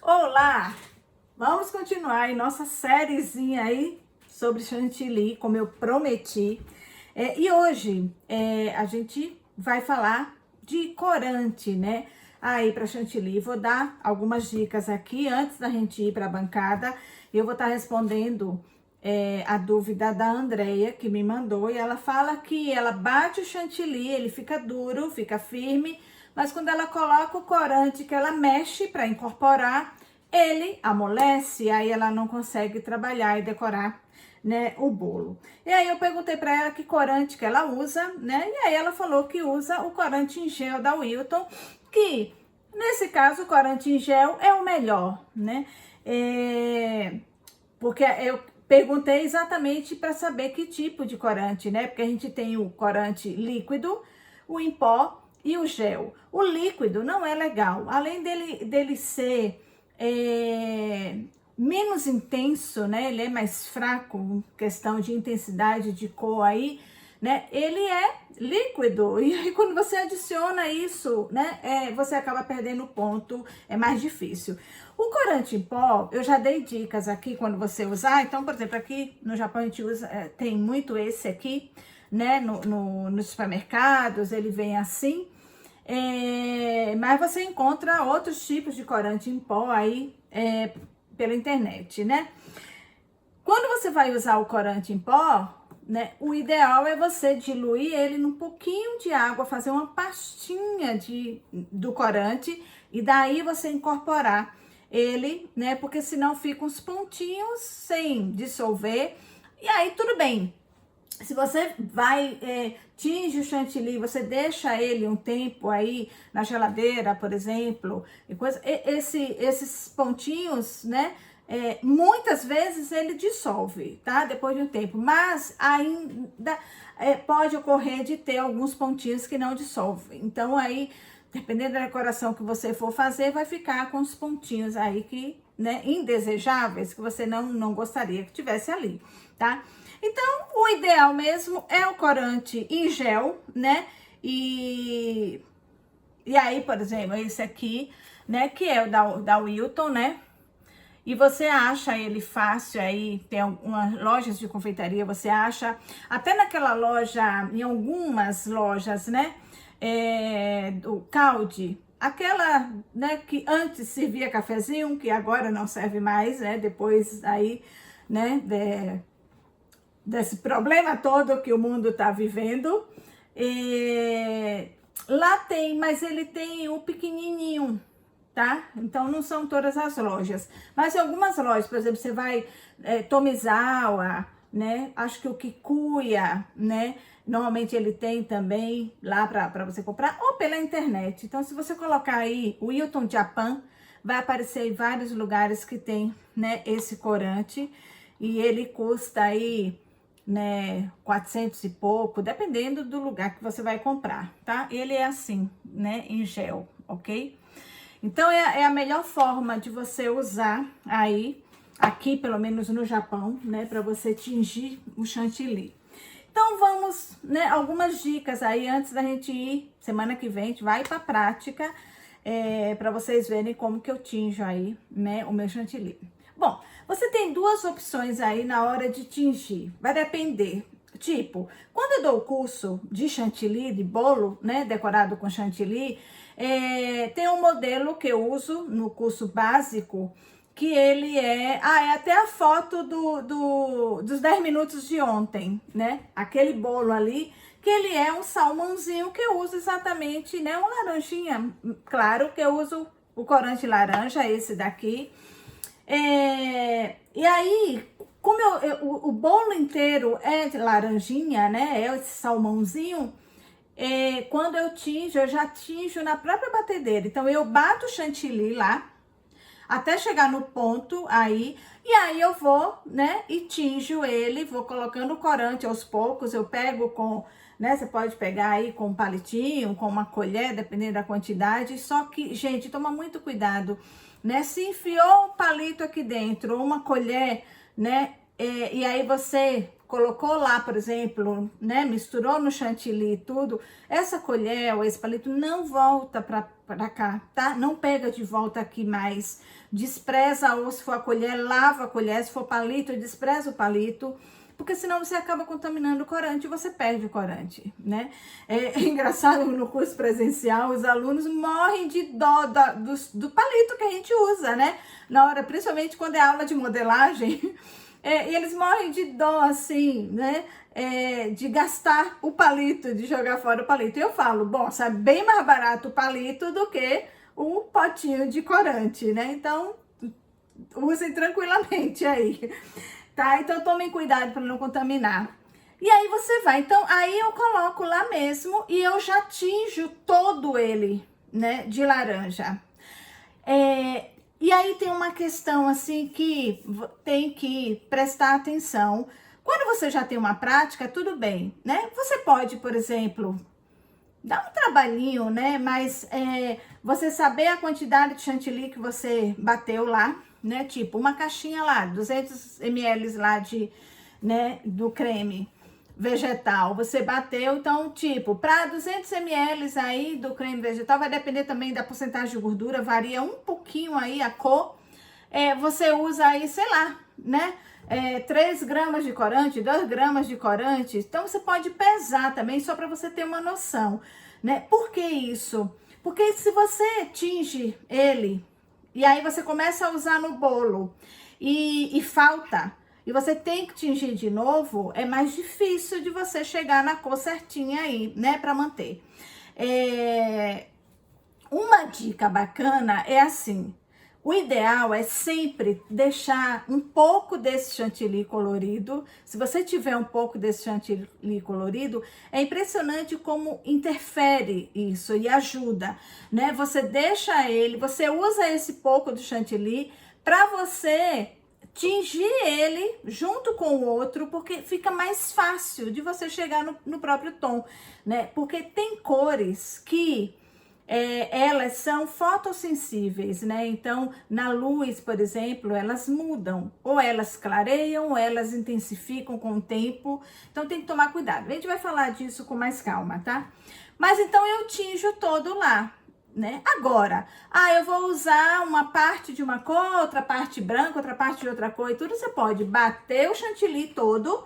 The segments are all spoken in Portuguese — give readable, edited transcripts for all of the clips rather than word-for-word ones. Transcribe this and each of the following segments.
Olá! Vamos continuar aí nossa sériezinha aí sobre chantilly, como eu prometi. E hoje a gente vai falar de corante, né? Aí para chantilly. Vou dar algumas dicas aqui antes da gente ir para a bancada. Eu vou estar respondendo a dúvida da Andrea, que me mandou, e ela fala que ela bate o chantilly, ele fica duro, fica firme, mas quando ela coloca o corante, que ela mexe para incorporar, ele amolece, aí ela não consegue trabalhar e decorar, né, o bolo. E aí eu perguntei para ela que corante que ela usa, né? E aí ela falou que usa o corante em gel da Wilton, que nesse caso o corante em gel é o melhor, né? Porque eu perguntei exatamente para saber que tipo de corante, né? Porque a gente tem o corante líquido, o em pó e o gel. O líquido não é legal, além dele ser menos intenso, né? Ele é mais fraco, questão de intensidade de cor aí, né? Ele é líquido e aí quando você adiciona isso, né? Você acaba perdendo o ponto, é mais difícil. O corante em pó, eu já dei dicas aqui quando você usar. Então, por exemplo, aqui no Japão a gente usa, tem muito esse aqui, né? Nos supermercados, ele vem assim. Mas você encontra outros tipos de corante em pó aí pela internet, né? Quando você vai usar o corante em pó, né, o ideal é você diluir ele num pouquinho de água, fazer uma pastinha do corante e daí você incorporar ele, né? Porque senão fica uns pontinhos sem dissolver. E aí tudo bem. Se você vai, tinge o chantilly, você deixa ele um tempo aí na geladeira, por exemplo, esses pontinhos, né? Muitas vezes ele dissolve, tá? Depois de um tempo, mas ainda pode ocorrer de ter alguns pontinhos que não dissolvem. Então, aí, dependendo da decoração que você for fazer, vai ficar com os pontinhos aí que, né, indesejáveis, que você não gostaria que tivesse ali, tá? Então, o ideal mesmo é o corante em gel, né? E aí, por exemplo, esse aqui, né? Que é o da Wilton, né? E você acha ele fácil aí, tem algumas lojas de confeitaria, você acha, até naquela loja, em algumas lojas, né? Do Caldi, aquela, né, que antes servia cafezinho, que agora não serve mais, né? Depois aí, né, desse problema todo que o mundo está vivendo. Lá tem, mas ele tem o pequenininho, tá? Então não são todas as lojas, mas em algumas lojas, por exemplo, você vai Tomizawa, né? Acho que o Kikuya, né? Normalmente ele tem também lá para você comprar ou pela internet. Então, se você colocar aí o Wilton Japan, vai aparecer em vários lugares que tem, né, esse corante e ele custa aí, né, 400 e pouco, dependendo do lugar que você vai comprar, tá? Ele é assim, né, em gel, ok? Então, é a melhor forma de você usar aí, aqui, pelo menos no Japão, né, para você tingir o chantilly. Então, vamos, né, algumas dicas aí antes da gente ir, semana que vem, a gente vai pra prática, para vocês verem como que eu tinjo aí, né, o meu chantilly. Bom, você tem duas opções aí na hora de tingir, vai depender. Tipo, quando eu dou o curso de chantilly, de bolo, né, decorado com chantilly, tem um modelo que eu uso no curso básico, que ele é até a foto dos 10 minutos de ontem, né? Aquele bolo ali, que ele é um salmãozinho que eu uso exatamente, né? Um laranjinha, claro que eu uso o corante laranja, esse daqui. E aí, como o bolo inteiro é de laranjinha, né? É esse salmãozinho. Quando eu tinjo, eu já tinjo na própria batedeira. Então, eu bato o chantilly lá, até chegar no ponto aí, e aí eu vou, né, e tinjo ele, vou colocando o corante aos poucos, eu pego com, né, você pode pegar aí com um palitinho, com uma colher, dependendo da quantidade, só que, gente, toma muito cuidado, né, se enfiou o palito aqui dentro, ou uma colher, né, e aí você colocou lá, por exemplo, né, misturou no chantilly tudo, essa colher ou esse palito não volta para cá, tá? Não pega de volta aqui mais. Despreza, ou se for a colher, lava a colher, se for palito, despreza o palito, porque senão você acaba contaminando o corante e você perde o corante, né? É engraçado, no curso presencial, os alunos morrem de dó do palito que a gente usa, né? Na hora, principalmente quando é aula de modelagem, e eles morrem de dó, assim, né? De gastar o palito, de jogar fora o palito. E eu falo, bom, sabe, bem mais barato o palito do que o potinho de corante, né? Então, usem tranquilamente aí, tá? Então, tomem cuidado para não contaminar. E aí você vai, então, aí eu coloco lá mesmo e eu já tinjo todo ele, né, de laranja. E aí tem uma questão, assim, que tem que prestar atenção. Quando você já tem uma prática, tudo bem, né? Você pode, por exemplo, dar um trabalhinho, né? Mas você saber a quantidade de chantilly que você bateu lá, né? Tipo, uma caixinha lá, 200 ml lá né, do creme vegetal, você bateu, então, tipo, para 200 ml aí do creme vegetal, vai depender também da porcentagem de gordura, varia um pouquinho aí a cor, você usa aí, sei lá, né, 3 gramas de corante, 2 gramas de corante, então você pode pesar também, só para você ter uma noção, né, por que isso? Porque se você tinge ele, e aí você começa a usar no bolo, e falta, e você tem que tingir de novo, é mais difícil de você chegar na cor certinha aí, né, para manter. Uma dica bacana é assim, o ideal é sempre deixar um pouco desse chantilly colorido. Se você tiver um pouco desse chantilly colorido, é impressionante como interfere isso e ajuda, né? Você deixa ele, você usa esse pouco do chantilly para você tingir ele junto com o outro, porque fica mais fácil de você chegar no próprio tom, né? Porque tem cores que elas são fotossensíveis, né? Então, na luz, por exemplo, elas mudam, ou elas clareiam, ou elas intensificam com o tempo. Então, tem que tomar cuidado. A gente vai falar disso com mais calma, tá? Mas então eu tinjo todo lá, né? Agora, eu vou usar uma parte de uma cor, outra parte branca, outra parte de outra cor e tudo. Você pode bater o chantilly todo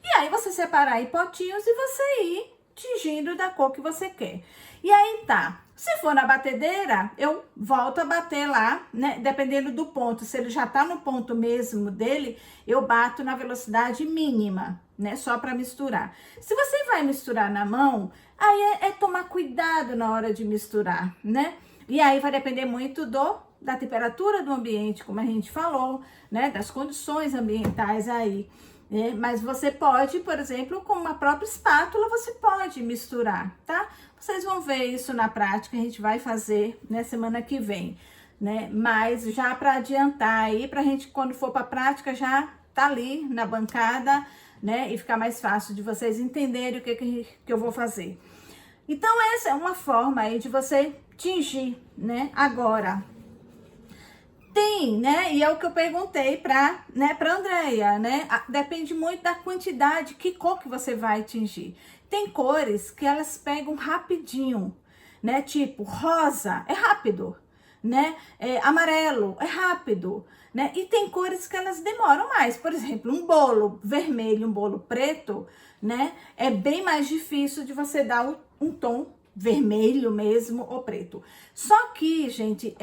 e aí você separar em potinhos e você ir tingindo da cor que você quer. E aí tá, se for na batedeira, eu volto a bater lá, né? Dependendo do ponto, se ele já tá no ponto mesmo dele, eu bato na velocidade mínima, né? Só para misturar. Se você vai misturar na mão, aí é tomar cuidado na hora de misturar, né? E aí vai depender muito da temperatura do ambiente, como a gente falou, né? Das condições ambientais aí. Mas você pode, por exemplo, com uma própria espátula, você pode misturar, tá? Vocês vão ver isso na prática, a gente vai fazer na semana que vem, né? Mas já para adiantar aí, pra gente, quando for pra prática, já tá ali na bancada, né? E ficar mais fácil de vocês entenderem o que eu vou fazer. Então, essa é uma forma aí de você tingir, né? Agora, tem, né? E é o que eu perguntei pra Andréia, né? Depende muito da quantidade, que cor que você vai tingir. Tem cores que elas pegam rapidinho, né? Tipo, rosa é rápido, né? Amarelo é rápido, né? E tem cores que elas demoram mais. Por exemplo, um bolo vermelho, um bolo preto, né? É bem mais difícil de você dar um tom vermelho mesmo ou preto. Só que, gente,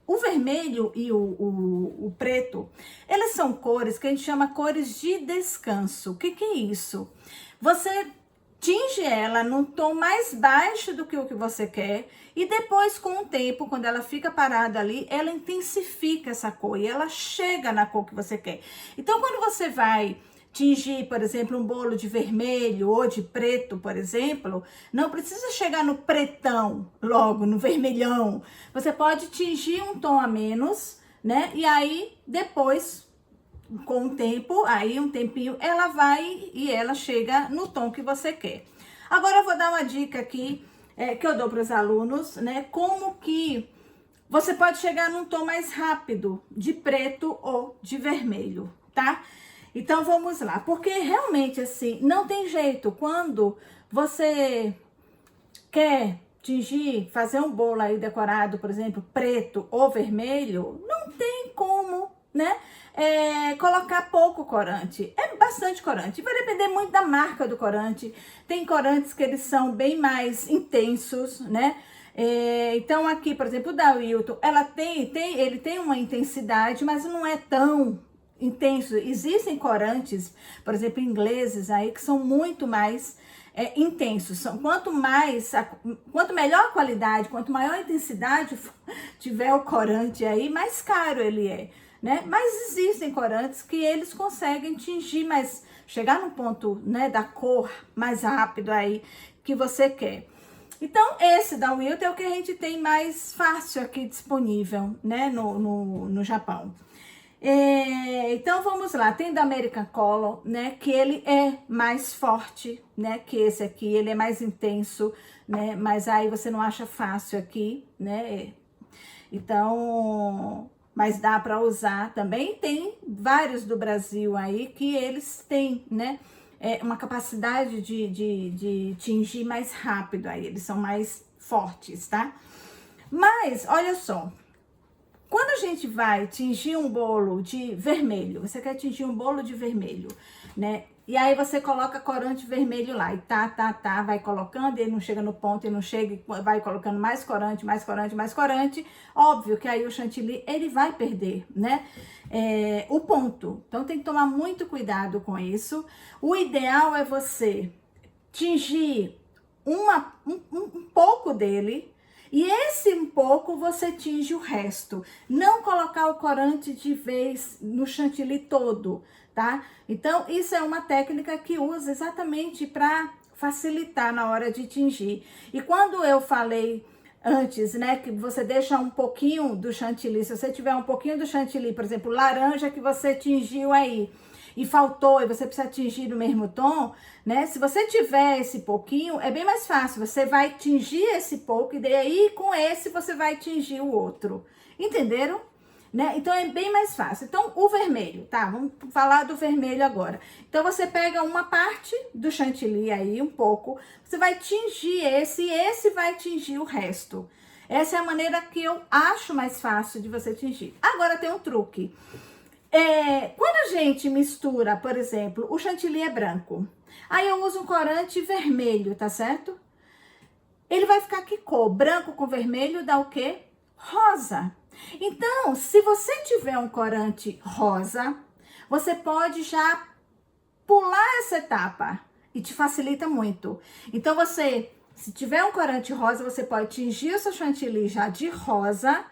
o vermelho e o preto, elas são cores que a gente chama cores de descanso. O que é isso? Você tinge ela num tom mais baixo do que o que você quer e depois, com o tempo, quando ela fica parada ali, ela intensifica essa cor e ela chega na cor que você quer. Então, quando você vai tingir, por exemplo, um bolo de vermelho ou de preto, por exemplo, não precisa chegar no pretão logo, no vermelhão. Você pode tingir um tom a menos, né? E aí, depois, com o tempo, aí um tempinho, ela vai e ela chega no tom que você quer. Agora, eu vou dar uma dica aqui, que eu dou para os alunos, né? Como que você pode chegar num tom mais rápido, de preto ou de vermelho, tá? Então vamos lá, porque realmente assim, não tem jeito. Quando você quer tingir, fazer um bolo aí decorado, por exemplo, preto ou vermelho, não tem como, né? Colocar pouco corante. É bastante corante. Vai depender muito da marca do corante. Tem corantes que eles são bem mais intensos, né? Então aqui, por exemplo, o da Wilton, ele tem uma intensidade, mas não é tão intenso. Existem corantes, por exemplo, ingleses aí, que são muito mais intensos. Quanto melhor a qualidade, quanto maior a intensidade tiver o corante aí, mais caro ele é, né? Mas existem corantes que eles conseguem tingir, mas chegar no ponto, né, da cor mais rápido aí que você quer. Então, esse da Wilton é o que a gente tem mais fácil aqui disponível, né, no Japão. Então, vamos lá. Tem da American Color, né, que ele é mais forte, né, que esse aqui. Ele é mais intenso, né, mas aí você não acha fácil aqui, né. Então, mas dá para usar também. Tem vários do Brasil aí que eles têm, né, uma capacidade de tingir mais rápido aí, eles são mais fortes, tá? Mas, olha só, quando a gente vai tingir um bolo de vermelho, você quer tingir um bolo de vermelho, né? E aí você coloca corante vermelho lá e vai colocando, e ele não chega no ponto, ele não chega, vai colocando mais corante, mais corante, mais corante. Óbvio que aí o chantilly, ele vai perder, né? O ponto. Então tem que tomar muito cuidado com isso. O ideal é você tingir um pouco dele, e esse um pouco você tinge o resto. Não colocar o corante de vez no chantilly todo, tá? Então, isso é uma técnica que usa exatamente para facilitar na hora de tingir. E quando eu falei antes, né, que você deixa um pouquinho do chantilly, se você tiver um pouquinho do chantilly, por exemplo, laranja que você tingiu aí, e faltou, e você precisa tingir no mesmo tom, né? Se você tiver esse pouquinho, é bem mais fácil. Você vai tingir esse pouco e daí com esse você vai tingir o outro. Entenderam? Né? Então é bem mais fácil. Então o vermelho, tá? Vamos falar do vermelho agora. Então você pega uma parte do chantilly aí, um pouco, você vai tingir esse e esse vai tingir o resto. Essa é a maneira que eu acho mais fácil de você tingir. Agora tem um truque. Quando a gente mistura, por exemplo, o chantilly é branco, aí eu uso um corante vermelho, tá certo? Ele vai ficar que cor? Branco com vermelho dá o quê? Rosa. Então, se você tiver um corante rosa, você pode já pular essa etapa e te facilita muito. Então, se tiver um corante rosa, você pode tingir o seu chantilly já de rosa.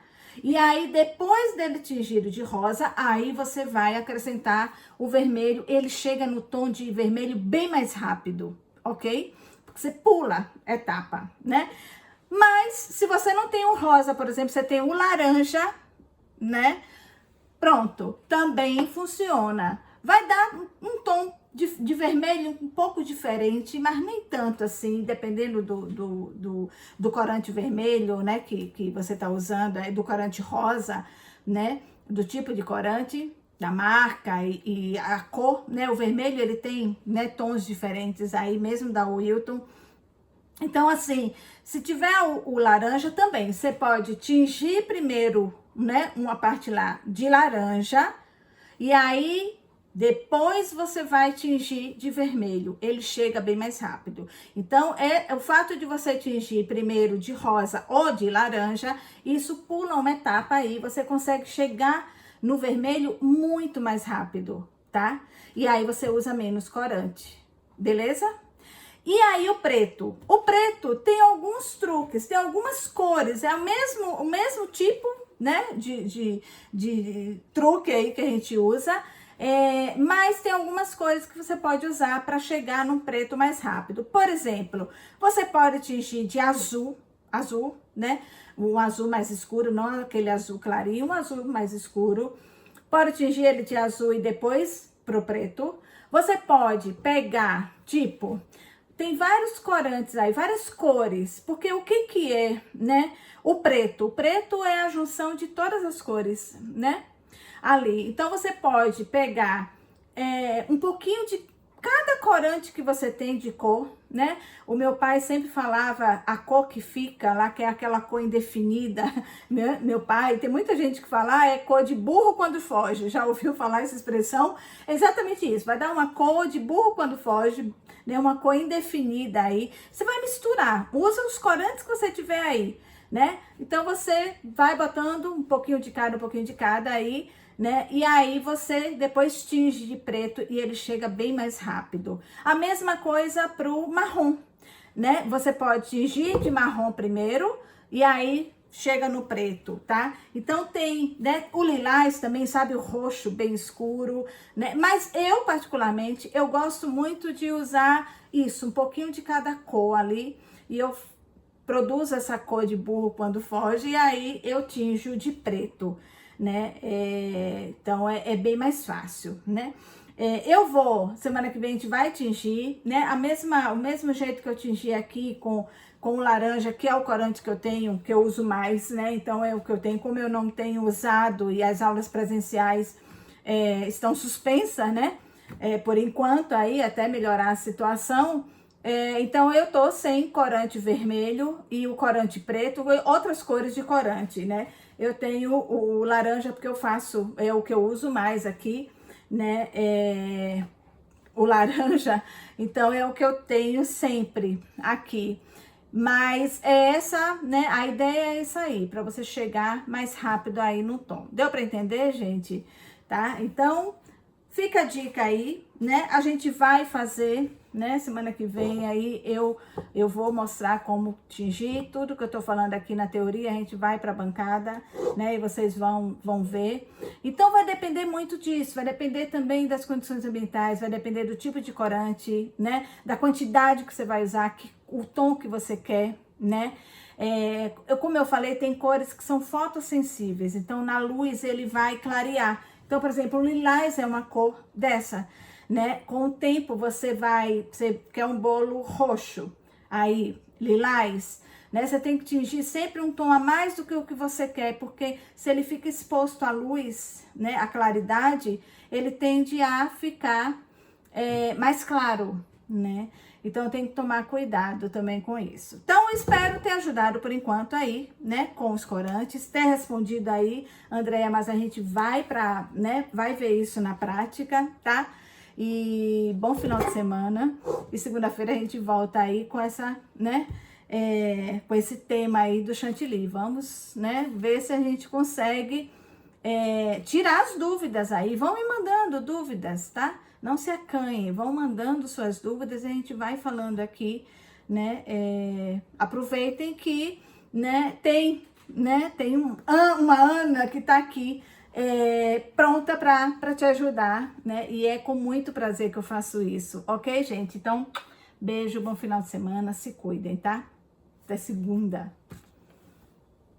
E aí, depois dele tingido de rosa, aí você vai acrescentar o vermelho. Ele chega no tom de vermelho bem mais rápido, ok? Porque você pula etapa, né? Mas, se você não tem o rosa, por exemplo, você tem o laranja, né? Pronto, também funciona. Vai dar um tom de vermelho um pouco diferente, mas nem tanto assim, dependendo do corante vermelho, né, que você tá usando, do corante rosa, né, do tipo de corante, da marca e a cor, né, o vermelho ele tem, né, tons diferentes aí, mesmo da Wilton. Então, assim, se tiver o laranja também, você pode tingir primeiro, né, uma parte lá de laranja, e aí depois você vai tingir de vermelho, ele chega bem mais rápido. Então, o fato de você tingir primeiro de rosa ou de laranja, isso pula uma etapa aí, você consegue chegar no vermelho muito mais rápido, tá? E aí você usa menos corante, beleza? E aí o preto? O preto tem alguns truques, tem algumas cores, é o mesmo tipo, né, de truque aí que a gente usa, mas tem algumas cores que você pode usar para chegar num preto mais rápido. Por exemplo, você pode tingir de azul, né, um azul mais escuro, não aquele azul clarinho, um azul mais escuro. Pode tingir ele de azul e depois pro preto. Você pode pegar, tipo, tem vários corantes aí, várias cores, porque o que é, né, o preto? O preto é a junção de todas as cores, né, ali. Então, você pode pegar um pouquinho de cada corante que você tem de cor, né? O meu pai sempre falava a cor que fica lá, que é aquela cor indefinida. Meu pai, tem muita gente que fala, é cor de burro quando foge. Já ouviu falar essa expressão? É exatamente isso, vai dar uma cor de burro quando foge, né? Uma cor indefinida aí. Você vai misturar, usa os corantes que você tiver aí, né? Então você vai botando um pouquinho de cada aí, né? E aí você depois tinge de preto e ele chega bem mais rápido. A mesma coisa pro marrom, né? Você pode tingir de marrom primeiro e aí chega no preto, tá? Então tem, né, o lilás também, sabe, o roxo bem escuro, né? Mas eu particularmente, eu gosto muito de usar isso, um pouquinho de cada cor ali, e eu produzo essa cor de burro quando foge e aí eu tinjo de preto, né? Então é bem mais fácil, né? Eu vou, semana que vem a gente vai tingir, né? O mesmo jeito que eu tingi aqui com o laranja, que é o corante que eu tenho, que eu uso mais, né? Então é o que eu tenho, como eu não tenho usado e as aulas presenciais estão suspensas, né? Por enquanto aí, até melhorar a situação. Então eu tô sem corante vermelho e o corante preto, e outras cores de corante, né? Eu tenho o laranja porque eu faço, é o que eu uso mais aqui, né? O laranja, então é o que eu tenho sempre aqui. Mas é essa, né? A ideia é isso aí, para você chegar mais rápido aí no tom. Deu para entender, gente? Tá? Então, fica a dica aí, né? A gente vai fazer, né? Semana que vem aí eu vou mostrar como tingir. Tudo que eu tô falando aqui na teoria, a gente vai pra bancada, né? E vocês vão ver. Então vai depender muito disso, vai depender também das condições ambientais, vai depender do tipo de corante, né? Da quantidade que você vai usar, o tom que você quer, né? Como eu falei, tem cores que são fotossensíveis, então na luz ele vai clarear. Então, por exemplo, o lilás é uma cor dessa, né? Com o tempo você quer um bolo roxo, aí lilás, né? Você tem que tingir sempre um tom a mais do que o que você quer, porque se ele fica exposto à luz, né? À claridade, ele tende a ficar mais claro, né? Então tem que tomar cuidado também com isso. Então espero ter ajudado por enquanto aí, né, com os corantes, ter respondido aí, Andréia, mas a gente vai vai ver isso na prática, tá? E bom final de semana. E segunda-feira a gente volta aí com essa, né, com esse tema aí do chantilly. Vamos, né, ver se a gente consegue tirar as dúvidas aí. Vão me mandando dúvidas, tá? Não se acanhem, vão mandando suas dúvidas e a gente vai falando aqui, né? Aproveitem que, né, tem uma Ana que tá aqui pronta para te ajudar, né? E é com muito prazer que eu faço isso, ok, gente? Então, beijo, bom final de semana, se cuidem, tá? Até segunda.